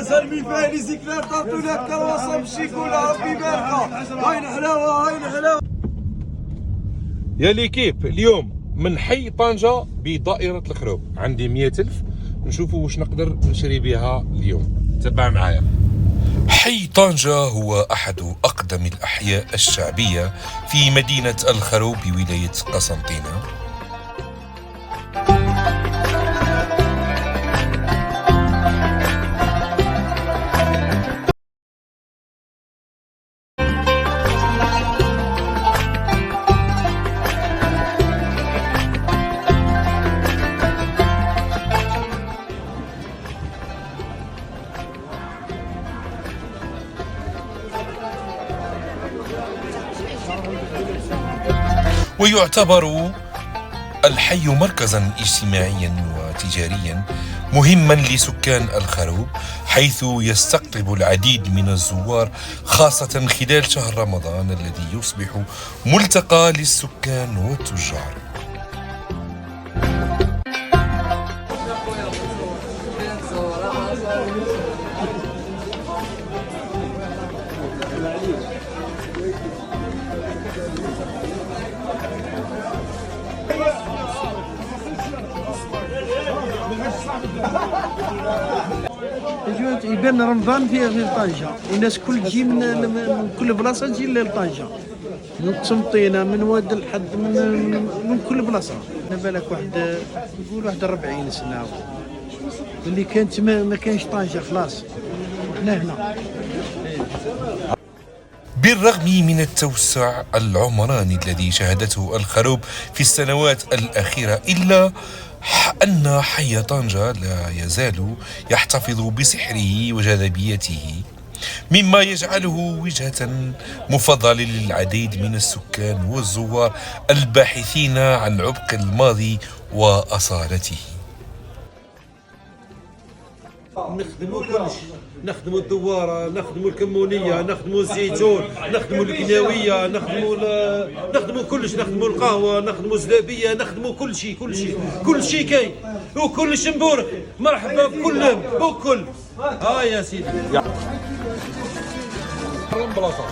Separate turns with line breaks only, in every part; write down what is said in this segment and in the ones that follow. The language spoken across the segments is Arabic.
سلمي فيها لي زيكلات طاطو لك كرواسه بالشيكولا ربي يباركها. هاي الحلاوه هاي الحلاوه.
يا ليكيب اليوم من حي طنجة بدائرة الخروب عندي 100,000 نشوفوا واش نقدر نشري بها اليوم. تبع معايا. حي طنجة هو أحد أقدم الأحياء الشعبية في مدينة الخروب بولاية قسنطينة. ويعتبر الحي مركزا اجتماعيا وتجاريا مهما لسكان الخروب، حيث يستقطب العديد من الزوار خاصة خلال شهر رمضان الذي يصبح ملتقى للسكان والتجار.
يبان رمضان في طنجة، والناس كل تجي من كل بلاصة تجي لطنجة، من قسنطينة من واد الحد من كل بلاصة. أنا بالك نقول واحد 40 سنة اللي كانت ما كانش طنجة خلاص هنا.
بالرغم من التوسع العمراني الذي شهدته الخروب في السنوات الأخيرة، إلا أن حي طنجة لا يزال يحتفظ بسحره وجاذبيته، مما يجعله وجهة مفضلة للعديد من السكان والزوار الباحثين عن عمق الماضي وأصالته.
نخدموا كلش، نخدموا الدواره، نخدموا الكمونيه، نخدموا الزيتون، نخدموا الكناويه، نخدموا كلش، نخدموا القهوه، نخدموا الزلابيه، نخدموا كل شيء كاين وكلش مبورك. مرحبا بكلهم بكل. يا سيدي بلاصه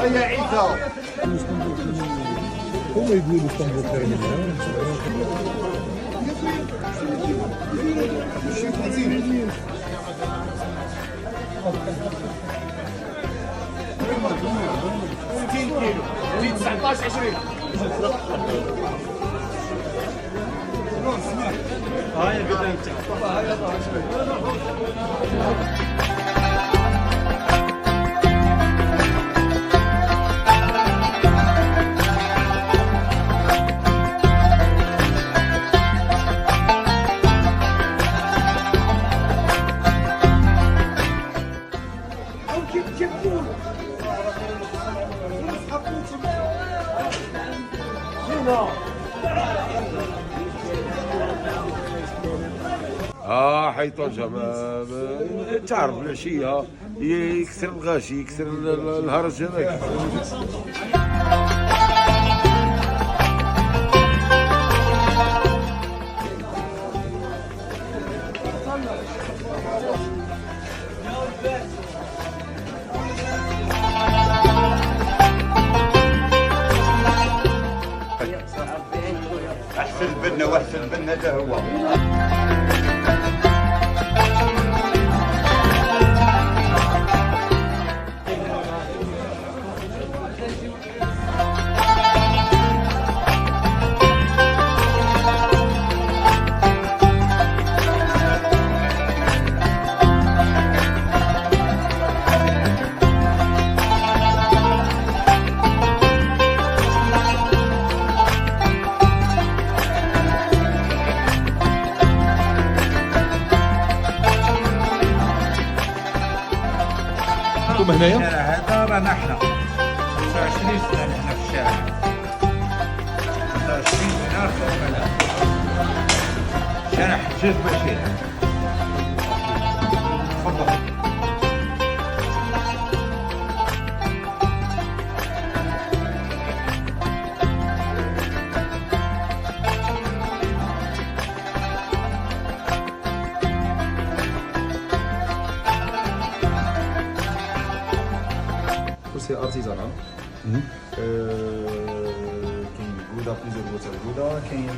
يا عيسى. هم يقولوا اسطنبول خير منها.
حي طنجة تعرف العشية يكثر الغاشي، يكثر الهرج هذاك.
احسن بنا واحسن بنا ده هو.
انتم هنايا؟
هذا رانا احنا 25 سنة نحن في الشارع. 25 سنة في شارع حجاج بشير. تفضل.
سي ارتيزانال. كاين غودا بليزيور غودا غودا، كاين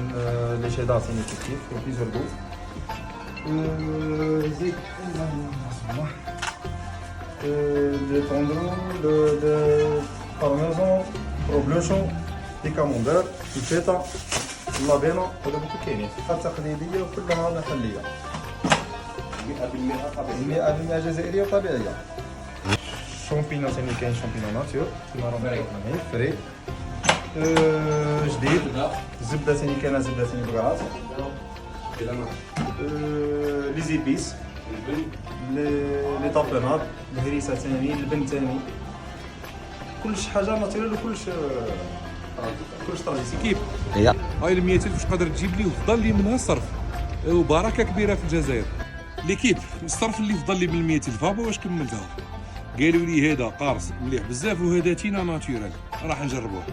لي شيدار ثاني كيف بليزيور غوت. زيد لي طوندرو لو بارميزون بروبلوشون لي كامومبير الفيتا اللابينا، هذا كله كاينين فقط تقليديه وكلها محليه 100% جزائريه وطبيعيه. شامبينون ثاني كاين شامبينون ناتور كيما راهم معايا فري جديد. الزبده ثاني كاينه زبده ثاني بكراط. لي زيبيس لي طابونات الهريسه ثاني البن ثاني كلش حاجه ناتوريل وكلش طراديسيون.
كيف هاي ال 100,000 واش قادر تجيب لي وفضل لي منها الصرف وبركه كبيره في الجزائر. ليكيب الصرف اللي فضل لي من 100,000 هابا واش كملتها. قالوا لي هذا قارص مليح بزاف وهذا تينا ناتورال راح نجربوه.